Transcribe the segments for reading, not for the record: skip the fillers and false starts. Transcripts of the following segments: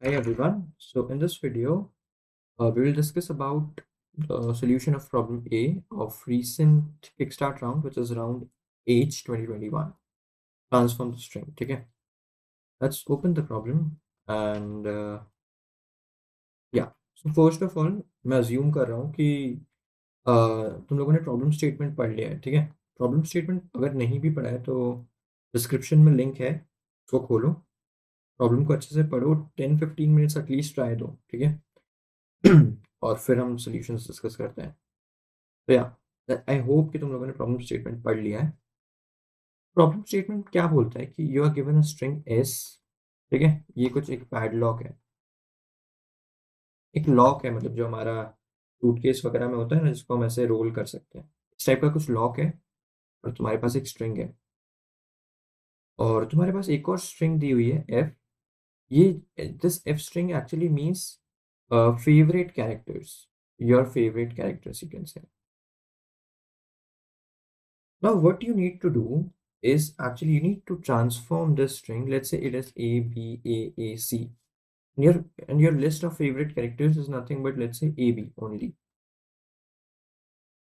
Hi everyone. So in this video, we will discuss about the solution of problem A of recent Kickstart round, which is round H 2021. Transform the string. Okay. Let's open the problem and yeah. So first of all, मैं assume कर रहा हूँ कि तुम लोगों ने problem statement पढ़ लिया है, ठीक है? प्रॉब्लम स्टेटमेंट अगर नहीं भी पढ़ा है तो डिस्क्रिप्शन में लिंक है, उसको खोलो, प्रॉब्लम को अच्छे से पढ़ो, 10-15 मिनट्स एटलीस्ट ट्राई दो, ठीक है? और फिर हम सॉल्यूशंस डिस्कस करते हैं। तो या आई होप कि तुम लोगों ने प्रॉब्लम स्टेटमेंट पढ़ लिया है। प्रॉब्लम स्टेटमेंट क्या बोलता है कि you are given a string S, ठीक है? ये कुछ एक पैडलॉक है, एक लॉक है, मतलब जो हमारा सूटकेस वगैरह में होता है ना, जिसको हम ऐसे रोल कर सकते हैं। इस टाइप का कुछ लॉक है और तुम्हारे पास एक स्ट्रिंग है और तुम्हारे पास एक और स्ट्रिंग दी हुई है एफ। ये this F string actually means favourite characters, your favourite characters you can say. Now, what you need to do is actually you need to transform this string. Let's say it is A, B, A, C. And your list of favorite characters is nothing but let's say A, B only.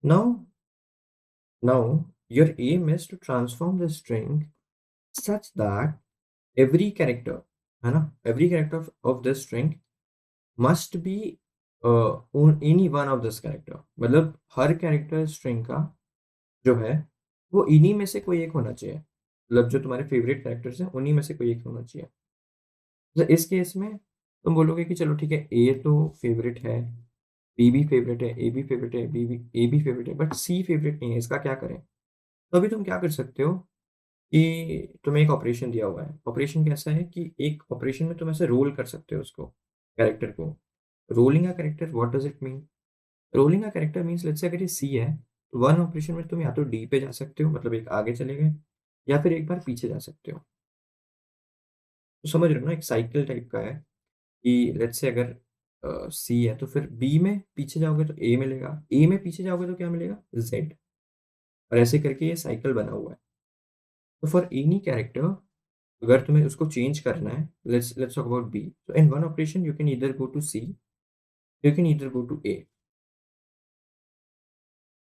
Now, now your aim is to transform the string such that every character, है ना, every character of this string must be on any one of this character. मतलब हर character string का जो है वो इन्हीं में से कोई एक होना चाहिए। मतलब जो तुम्हारे फेवरेट कैरेक्टर्स हैं उन्हीं में से कोई एक होना चाहिए। तो इस केस में तुम बोलोगे कि चलो ठीक है, ए तो फेवरेट है, बी भी फेवरेट है, ए भी फेवरेट है, बी भी ए भी फेवरेट है, बट सी फेवरेट नहीं है, इसका क्या करें? तो अभी तुम क्या कर सकते हो कि तुम्हें एक ऑपरेशन दिया हुआ है। ऑपरेशन कैसा है कि एक ऑपरेशन में तुम ऐसे रोल कर सकते हो उसको, कैरेक्टर को। Rolling a character, what does it mean? Rolling a character means let's say अगर ये सी है, तो वन ऑपरेशन में तुम या तो डी पे जा सकते हो, मतलब एक आगे चले गए, या फिर एक बार पीछे जा सकते हो। तो समझ रहे हो ना, एक साइकिल टाइप का है कि लेट्स से अगर सी है तो फिर बी में पीछे जाओगे तो ए मिलेगा, ए में पीछे जाओगे तो क्या मिलेगा? जेड। और ऐसे करके ये साइकिल बना हुआ है। तो फॉर एनी कैरेक्टर अगर तुम्हें उसको चेंज करना है, let's let's talk about B, तो in one operation you can either go to C, you can either go to A.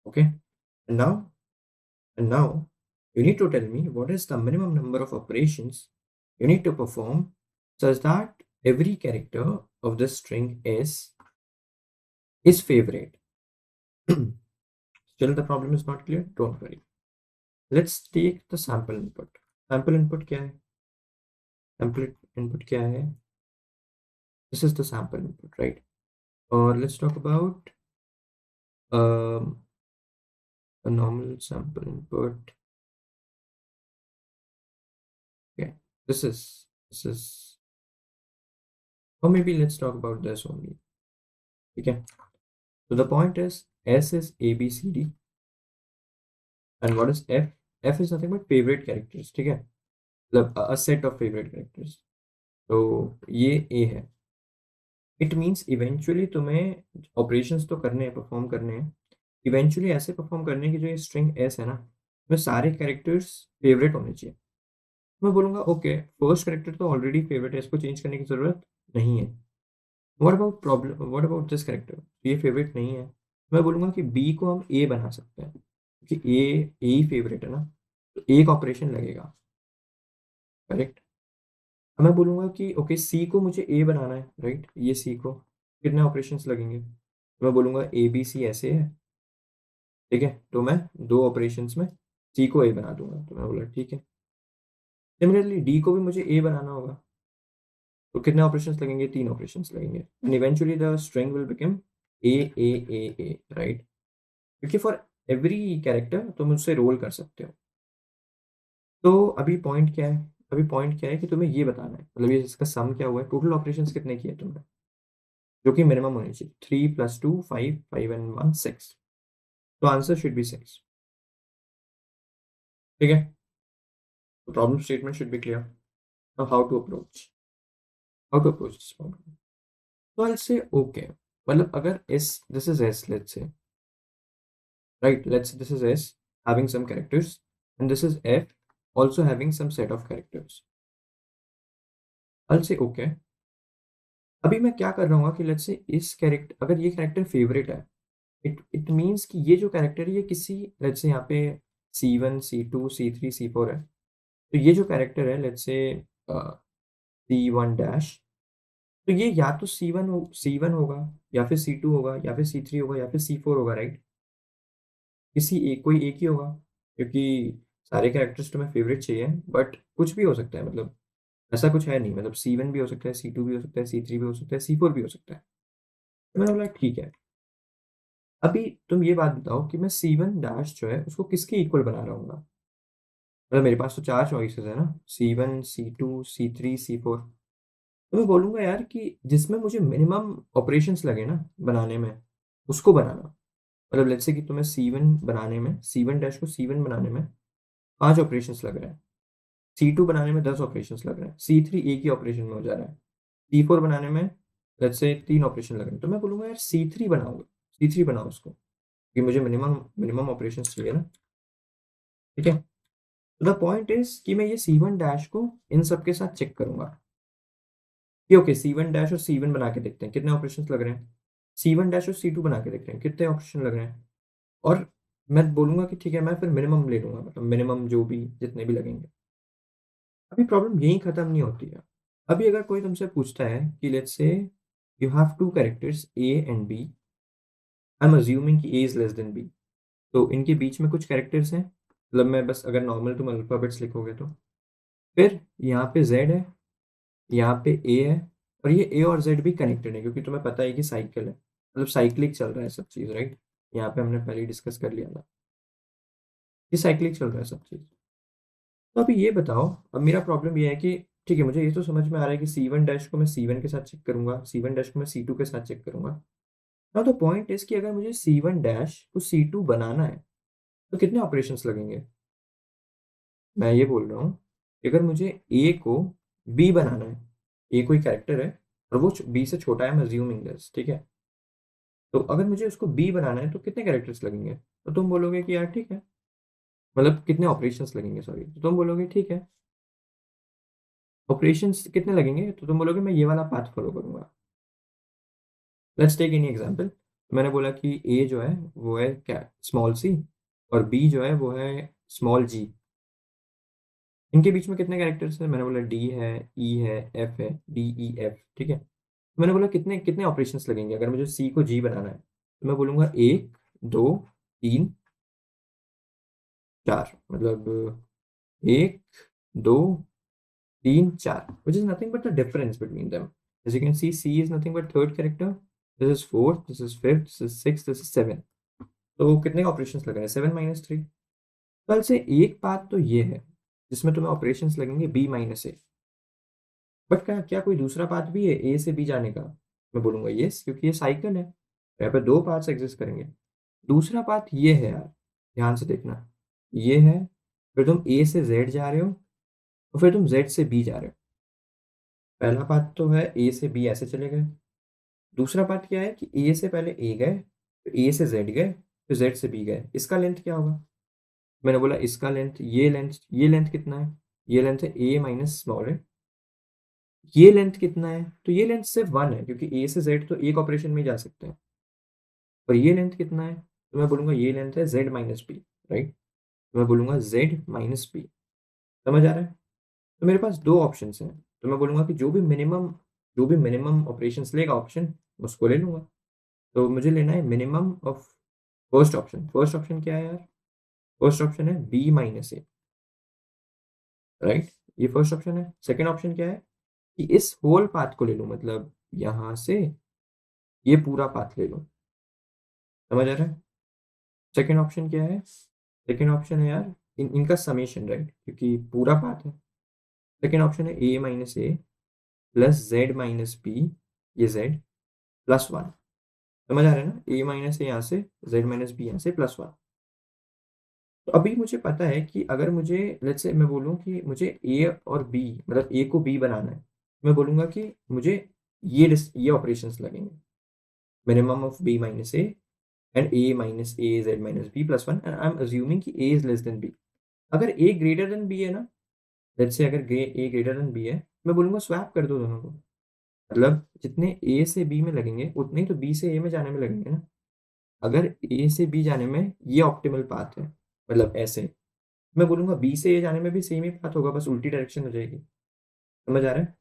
Okay, now now you need to tell me what is the minimum number of operations you need to perform such that every character of the string is favorite. Still the problem is not clear? Don't worry. Let's take the sample input. Sample input क्या है? Sample input क्या है? This is the sample input, right? Or let's talk about um, a normal sample input. Okay, this is, or maybe let's talk about this only. Okay, so the point is S is A B C D, and what is F? F is nothing but favorite characters, ठीक है? मतलब a set of favorite characters. तो ये A है। It means eventually तुम्हें operations तो करने हैं, परफॉर्म करने हैं। इवेंचुअली ऐसे परफॉर्म करने की जो ये स्ट्रिंग एस है ना, में सारे कैरेक्टर्स फेवरेट होने चाहिए। मैं बोलूँगा ओके, फर्स्ट कैरेक्टर तो ऑलरेडी फेवरेट है, इसको चेंज करने की ज़रूरत नहीं है। What about problem, what about this character? ये फेवरेट नहीं है, मैं बोलूँगा कि बी को हम ए बना सकते हैं, क्योंकि ए ही फेवरेट है ना, तो एक ऑपरेशन लगेगा, करेक्ट? अब मैं बोलूँगा कि ओके, सी को मुझे ए बनाना है, राइट? ये सी को कितने ऑपरेशंस लगेंगे? तो मैं बोलूँगा ए बी सी ऐसे है, ठीक है? तो मैं दो ऑपरेशंस में सी को ए बना दूंगा, तो मैं बोला ठीक है। सिमिलरली डी को भी मुझे ए बनाना होगा, तो कितने ऑपरेशंस लगेंगे? तीन ऑपरेशंस लगेंगे, and eventually the string will become a A A A, right? क्योंकि फॉर एवरी कैरेक्टर तुम उससे रोल कर सकते हो। तो अभी पॉइंट क्या है? अभी पॉइंट क्या है कि तुम्हें ये बताना है, मतलब ये इसका सम क्या हुआ है, टोटल ऑपरेशंस कितने किए तुमने, जो कि मिनिमम होनी चाहिए। 3 + 2 5, 5 and 1 6, तो आंसर शुड बी 6, ठीक है? तो problem statement should be clear. Now how to approach this problem? तो आई से ओके, मतलब अगर S, this is S, let's say, right, let's this is S having some characters, and this is f also having some set of characters. I'll say okay, अभी मैं क्या कर रहा हूँ कि लेट्स से इस कैरेक्टर, अगर ये कैरेक्टर फेवरेट है, इट इट मीन्स कि ये जो कैरेक्टर है ये किसी, लेट्स से यहाँ पे C1 C2 C3 C4 है, तो ये जो कैरेक्टर है लेट्स से C1 डैश, तो ये या तो C1 होगा, या फिर C2 होगा, या फिर C3 होगा, या फिर C4 होगा, राइट? किसी एक, कोई एक ही होगा, क्योंकि सारे कैरेक्टर्स तुम्हें फेवरेट चाहिए, बट कुछ भी हो सकता है, मतलब ऐसा कुछ है नहीं, मतलब C1 भी हो सकता है, C2 भी हो सकता है, C3 भी हो सकता है, C4 भी हो सकता है। तो मैंने बोला ठीक है, अभी तुम ये बात बताओ कि मैं C1 डैश जो है उसको किसके इक्वल बना रहा हूँ? मतलब मेरे पास तो 4 चॉइसेस है ना, C1 C2 C3 C4। तो मैं बोलूँगा यार कि जिसमें मुझे मिनिमम ऑपरेशंस लगे ना बनाने में, उसको बनाना। मतलब लेट्स से कि तुम्हें C1 बनाने में, C1 डैश को C1 बनाने में 5 ऑपरेशंस लग रहे हैं, C2 बनाने में 10 ऑपरेशंस लग रहे हैं, C3 एक ही ऑपरेशन में हो जा रहा है, C4 बनाने में लेट्स से 3 ऑपरेशन लग रहे हैं, तो मैं बोलूँगा यार C3 बनाओ, C3 बनाओ उसको, क्योंकि मुझे मिनिमम मिनिमम ऑपरेशंस चाहिए ना, ठीक है? द पॉइंट इज कि मैं ये C1 डैश को इन सब के साथ चेक करूंगा कि ओके C1 डैश और C1 बना के देखते हैं कितने ऑपरेशंस लग रहे हैं, C1 डैश और C2 बना के देखते हैं कितने ऑपरेशन लग रहे हैं, और मैं बोलूंगा कि ठीक है मैं फिर मिनिमम ले लूंगा, मतलब मिनिमम जो भी जितने भी लगेंगे। अभी प्रॉब्लम यहीं खत्म नहीं होती है। अभी अगर कोई तुमसे पूछता है कि let's say you have two characters A and B, I am assuming कि A is less than B, तो इनके बीच में कुछ कैरेक्टर्स हैं, मतलब मैं बस अगर नॉर्मल तुम अल्फाबेट्स लिखोगे तो फिर यहाँ पे Z है, यहाँ पे ए है, और ये ए और जेड भी कनेक्टेड है, क्योंकि तुम्हें पता है कि साइकिल है, मतलब साइक्लिक चल रहा है सब चीज़, राइट? यहाँ पे हमने पहले ही डिस्कस कर लिया था कि साइक्लिक चल रहा है सब चीज़। तो अभी ये बताओ, अब मेरा प्रॉब्लम ये है कि ठीक है मुझे ये तो समझ में आ रहा है कि C1 डैश को मैं C1 के साथ चेक करूंगा, C1 डैश को मैं C2 के साथ चेक करूंगा। नाउ द पॉइंट इज कि अगर मुझे C1 डैश को C2 बनाना है तो कितने ऑपरेशंस लगेंगे? मैं ये बोल रहा हूँ कि अगर मुझे ए को बी बनाना है, ए कोई कैरेक्टर है और वो बी से छोटा है, मैं अज्यूमिंग दिस, ठीक है? तो अगर मुझे उसको बी बनाना है तो कितने कैरेक्टर्स लगेंगे? तो तुम बोलोगे कि यार ठीक है, मतलब कितने ऑपरेशंस लगेंगे, सॉरी, तो तुम बोलोगे ठीक है, ऑपरेशंस कितने लगेंगे, तो तुम बोलोगे मैं ये वाला पाथ फॉलो करूंगा। लेट्स टेक एनी एग्जांपल, मैंने बोला कि ए जो है वो है क्या, स्मॉल सी, और बी जो है वो है स्मॉल जी। इनके बीच में कितने कैरेक्टर्स हैं? मैंने बोला डी है, ई है, एफ है, डी ई एफ, ठीक है? तो मैंने बोला कितने कितने ऑपरेशंस लगेंगे अगर मुझे सी को जी बनाना है, तो मैं बोलूंगा एक, दो, तीन, चार, मतलब एक, दो, तीन, चार, which is nothing but the difference between them. As you can see, C is nothing but third character. This is fourth, this is fifth, this is sixth, this is seven. तो कितने ऑपरेशंस लग रहे हैं? 7 - 3। कल से एक बात तो ये है जिसमें तुम्हें ऑपरेशंस लगेंगे B - A, बट क्या क्या कोई दूसरा पाथ भी है ए से बी जाने का? मैं बोलूंगा यस, क्योंकि ये साइकिल है, यहाँ पे दो पाथ्स एग्जिस्ट करेंगे। दूसरा पाथ ये है यार, ध्यान से देखना, ये है, फिर तुम ए से जेड जा रहे हो, और फिर तुम जेड से बी जा रहे हो। पहला पाथ तो है ए से बी ऐसे चले गए, दूसरा पाथ क्या है कि ए से पहले ए गए, फिर ए से जेड गए, फिर जेड से बी गए, इसका लेंथ क्या होगा? मैंने बोला इसका लेंथ, ये लेंथ कितना है? ये लेंथ है ए माइनस स्मॉल है। ये लेंथ कितना है? तो ये लेंथ सिर्फ वन है, क्योंकि ए से जेड तो एक ऑपरेशन में ही जा सकते हैं। और ये लेंथ कितना है? तो मैं बोलूंगा ये लेंथ है जेड माइनस पी, राइट? तो मैं बोलूंगा जेड माइनस पी। समझ आ रहा है? तो मेरे पास दो ऑप्शन हैं, तो मैं बोलूंगा कि जो भी मिनिमम ऑपरेशंस लेगा ऑप्शन, उसको ले लूंगा। तो मुझे लेना है minimum of first option. First option क्या है यार? फर्स्ट ऑप्शन है B - A, राइट? ये फर्स्ट ऑप्शन है। सेकंड ऑप्शन क्या है कि इस होल पाथ को ले लूं, मतलब यहां से ये पूरा पाथ ले लूं। समझ आ रहा है? सेकंड ऑप्शन क्या है? सेकंड ऑप्शन है यार इनका समेशन, राइट, क्योंकि पूरा पाथ है। सेकंड ऑप्शन है A - A plus Z - B, ये Z प्लस वन। समझ आ रहा है ना? A - A यहाँ से, Z - B यहाँ से, प्लस वन। तो अभी मुझे पता है कि अगर मुझे, लेट्स से मैं बोलूँ कि मुझे ए और बी, मतलब ए को बी बनाना है, मैं बोलूँगा कि मुझे ये ऑपरेशंस लगेंगे, minimum of B - A and A - A Z - B plus one, and I am assuming कि A is less than B। अगर A ग्रेटर देन B है ना, लेट्स से अगर ए ग्रेटर देन B है, मैं बोलूँगा स्वैप कर दो दोनों को। मतलब जितने ए से बी में लगेंगे उतने ही तो बी से ए में जाने में लगेंगे ना। अगर ए से बी जाने में ये ऑप्टिमल पाथ है, मतलब ऐसे मैं बोलूंगा बी से ए जाने में भी सेम ही पाथ होगा, बस उल्टी डायरेक्शन हो जाएगी। समझ आ रहा है?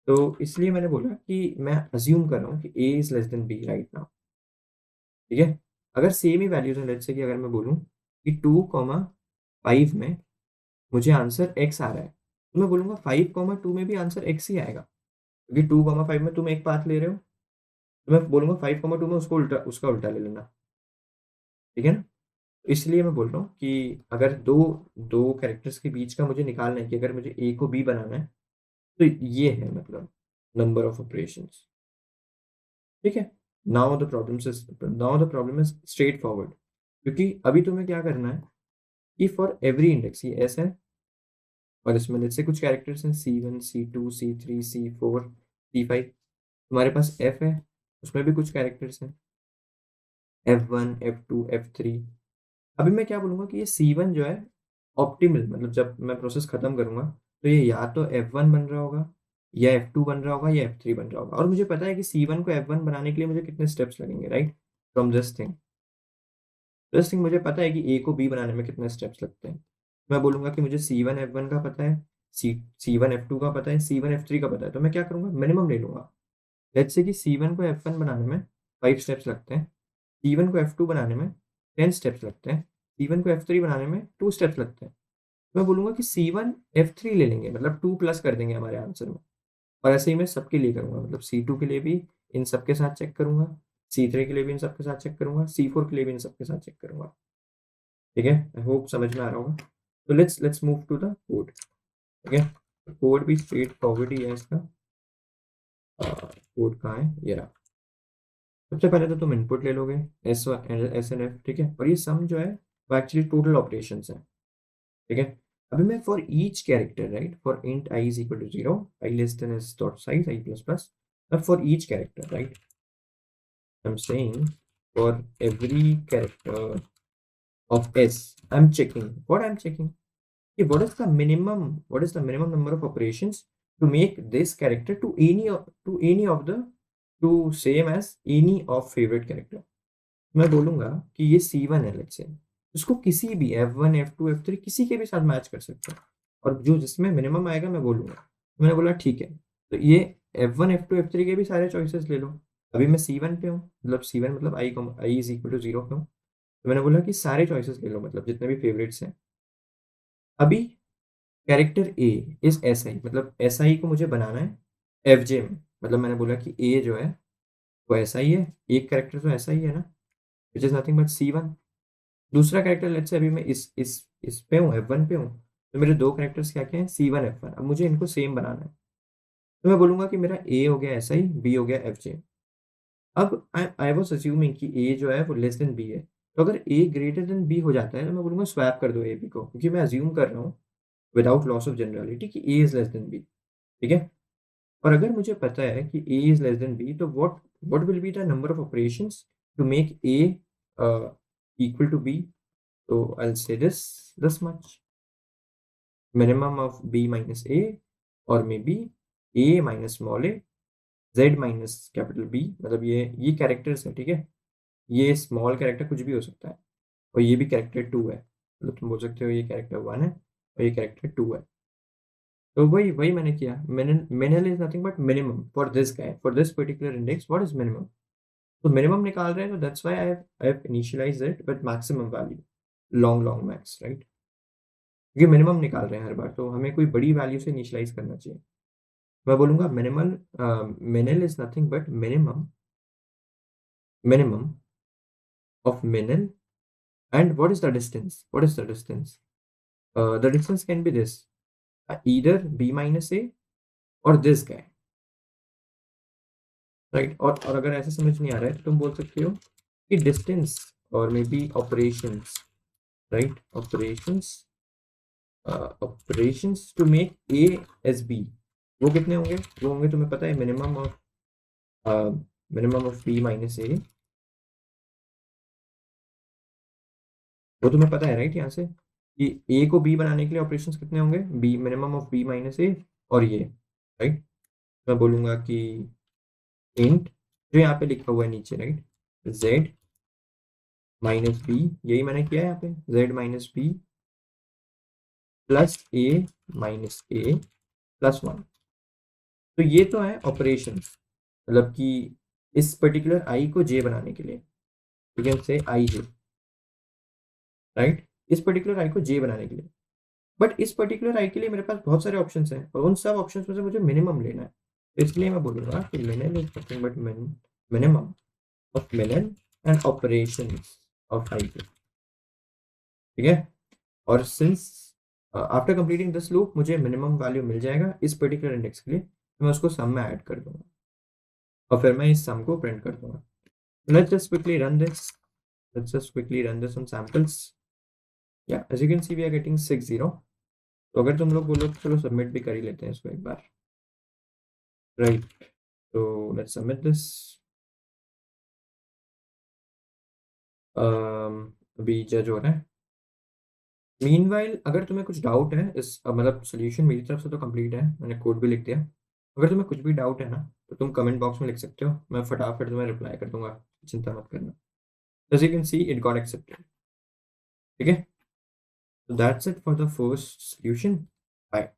तो इसलिए मैंने बोला कि मैं अज्यूम कर रहा हूँ कि ए is less than b right now. ठीक है, अगर सेम ही वैल्यूज है, लेट्स से कि अगर मैं बोलूँ कि 2,5 में मुझे आंसर एक्स आ रहा है, तो मैं बोलूंगा 5,2 में भी आंसर एक्स ही आएगा, क्योंकि 2,5 में तुम एक पाथ ले रहे हो। तो मैं बोलूंगा 5,2 में उसको उल्टा, उसका उल्टा ले लेना। ठीक है ना? तो इसलिए मैं बोल रहा हूँ कि अगर दो दो कैरेक्टर्स के बीच का मुझे निकालना है कि अगर मुझे ए को बी बनाना है, तो ये है मतलब नंबर ऑफ ऑपरेशंस। ठीक है, now the problem is straight forward, क्योंकि अभी तुम्हें क्या करना है कि फॉर एवरी इंडेक्स ये एस है, और इसमें जैसे कुछ कैरेक्टर्स हैं C1 C2 C3 C4 C5, तुम्हारे पास एफ है, उसमें भी कुछ कैरेक्टर्स हैं F1 F2 F3। अभी मैं क्या बोलूंगा कि ये C1 जो है ऑप्टिमल, मतलब जब मैं प्रोसेस खत्म करूंगा तो ये या तो F1 बन रहा होगा, या F2 बन रहा होगा, या F3 बन रहा होगा। और मुझे पता है कि C1 को F1 बनाने के लिए मुझे कितने स्टेप्स लगेंगे, राइट? फ्रॉम दिस थिंग मुझे पता है कि ए को बी बनाने में कितने स्टेप्स लगते हैं। मैं बोलूंगा कि मुझे C1 F1 का पता है, C1 F2 का पता है, C1 F3 का पता है, तो मैं क्या करूंगा, मिनिमम ले लूंगा। लेट्स से कि C1 को F1 बनाने में 5 स्टेप्स लगते हैं, C1 को F2 बनाने में 10 स्टेप्स लगते हैं, C1 को F3 बनाने में 2 स्टेप्स लगते हैं। मैं बोलूंगा कि C1 F3 ले लेंगे, मतलब 2 प्लस कर देंगे हमारे आंसर में। और ऐसे ही मैं सबके लिए करूंगा, मतलब C2 के लिए भी इन सबके साथ चेक करूंगा, C3 के लिए भी इन सबके साथ चेक करूंगा, C4 के लिए भी इन सबके साथ चेक करूंगा। ठीक है, आई होप समझ में आ रहा होगा। तो let's move to the code. ठीक है, कोड भी स्ट्रेट फॉरवर्ड ही है इसका। कोड कहाँ है, ये रहा। सबसे पहले तो तुम इनपुट ले लोगे S1 S and F, ठीक है, और ये सम जो है वो एक्चुअली टोटल ऑपरेशन है। ठीक है, अभी मैं for each character, right, for int I is equal to 0, I less than S dot size I plus plus, अब for each character, right, I am saying for every character of S, I am checking what I am checking, कि what is the minimum number of operations to make this character to any of the to same as any of favorite character। मैं बोलूंगा कि ये C1 है, let's से उसको किसी भी F1 F2 F3 किसी के भी साथ मैच कर सकते हैं, और जो जिसमें मिनिमम आएगा मैं बोलूंगा। तो मैंने बोला ठीक है, तो ये F1 F2 F3 के भी सारे चॉइसेस ले लो। अभी मैं C1 पे हूँ, मतलब C1 मतलब I इज इक्वल टू 0 पे हूँ, तो मैंने बोला कि सारे चॉइसेस ले लो, मतलब जितने भी फेवरेट्स हैं। अभी character A is S I, मतलब एस आई को मुझे बनाना है एफ जे में, मतलब मैंने बोला कि ए जो है वो ऐसा ही है, एक कैरेक्टर तो ऐसा ही है ना, which is nothing but C1। दूसरा कैरेक्टर लेट्स से अभी मैं इस पे हूँ, F1 पे हूँ, तो मेरे दो कैरेक्टर्स क्या क्या हैं, C1 F1। अब मुझे इनको सेम बनाना है, तो मैं बोलूंगा कि मेरा ए हो गया एस आई, बी हो गया एफ जे। अब आई वॉज अज्यूमिंग कि ए जो है वो लेस देन बी है, तो अगर ए ग्रेटर देन बी हो जाता है तो मैं बोलूंगा स्वैप कर दो ए बी को, क्योंकि मैं अज्यूम कर रहा हूँ विदाउट लॉस ऑफ जनरलिटी कि ए इज लेस देन बी। ठीक है, और अगर मुझे पता है कि a is less than b, तो what will be the number of operations to make a equal to b। तो I will say this much, minimum of b minus a, और maybe a minus small a, z minus capital b, मतलब ये characters है। ठीक है, ये small character कुछ भी हो सकता है, और ये भी कैरेक्टर 2 है, मतलब तुम बोल सकते हो ये कैरेक्टर 1 है और ये कैरेक्टर 2 है। तो वही वही मैंने किया, minimal is nothing but minimum for this guy, for this particular index what is minimum. तो मिनिमम निकाल रहे हैं, तो that's why I have initialised it with maximum value, long long max, right, क्योंकि मिनिमम निकाल रहे हैं हर बार, तो हमें कोई बड़ी वैल्यू से इनिशियलाइज करना चाहिए। मैं बोलूंगा मिनिमल, मिनिल is nothing but minimum of मिनिल, and what is the distance, the distance can be this, either b minus a और दिस गाय, राइट। और अगर ऐसे समझ नहीं आ रहा है तो तुम बोल सकते हो कि डिस्टेंस और maybe operations, right, operations to make A as B, वो कितने होंगे, वो होंगे तुम्हें पता है minimum of B minus A, वो तुम्हें पता है राइट, यहाँ से कि ए को बी बनाने के लिए ऑपरेशंस कितने होंगे, b minimum of B minus a, और ये, राइट। मैं बोलूँगा कि इंट जो यहाँ पे लिखा हुआ है नीचे, राइट, z माइनस बी, यही मैंने किया है यहाँ पे, z माइनस बी प्लस ए माइनस ए प्लस 1। तो ये तो है ऑपरेशन, मतलब कि इस पर्टिकुलर आई को जे बनाने के लिए, you can say I J, right, इस पर्टिकुलर आई को जे बनाने के लिए। बट इस पर्टिकुलर आई के लिए मेरे पास बहुत सारे ऑप्शंस हैं और उन सब ऑप्शंस में से मुझे मिनिमम लेना है, तो इसलिए मैं बोलूँगा कि minimum is nothing but minimum of मिलन and operations of i k, ठीक है। और since after completing this loop मुझे मिनिमम वैल्यू मिल जाएगा इस पर्टिकुलर इंडेक्स के लिए, तो मैं उसको सम में ऐड कर दूंगा और फिर मैं इस सम को प्रिंट कर दूंगा। Let's just quickly run this, let's just quickly run this on samples. Yeah, as you can see we are getting 6-0। तो अगर तुम लोग बोलो तो चलो सबमिट भी कर ही लेते हैं इसको एक बार, राइट। तो लेट्स सबमिट दिस। अभी जज हो रहा है। मीनवाइल अगर तुम्हें कुछ डाउट है इस मतलब सोल्यूशन मेरी तरफ से तो कंप्लीट है, मैंने कोड भी लिख दिया। अगर तुम्हें कुछ भी डाउट है ना तो तुम कमेंट बॉक्स में लिख सकते हो, मैं फटाफट तुम्हें रिप्लाई कर दूंगा, चिंता मत करना। As you can see it got accepted, ठीक है। So that's it for the first solution। Bye।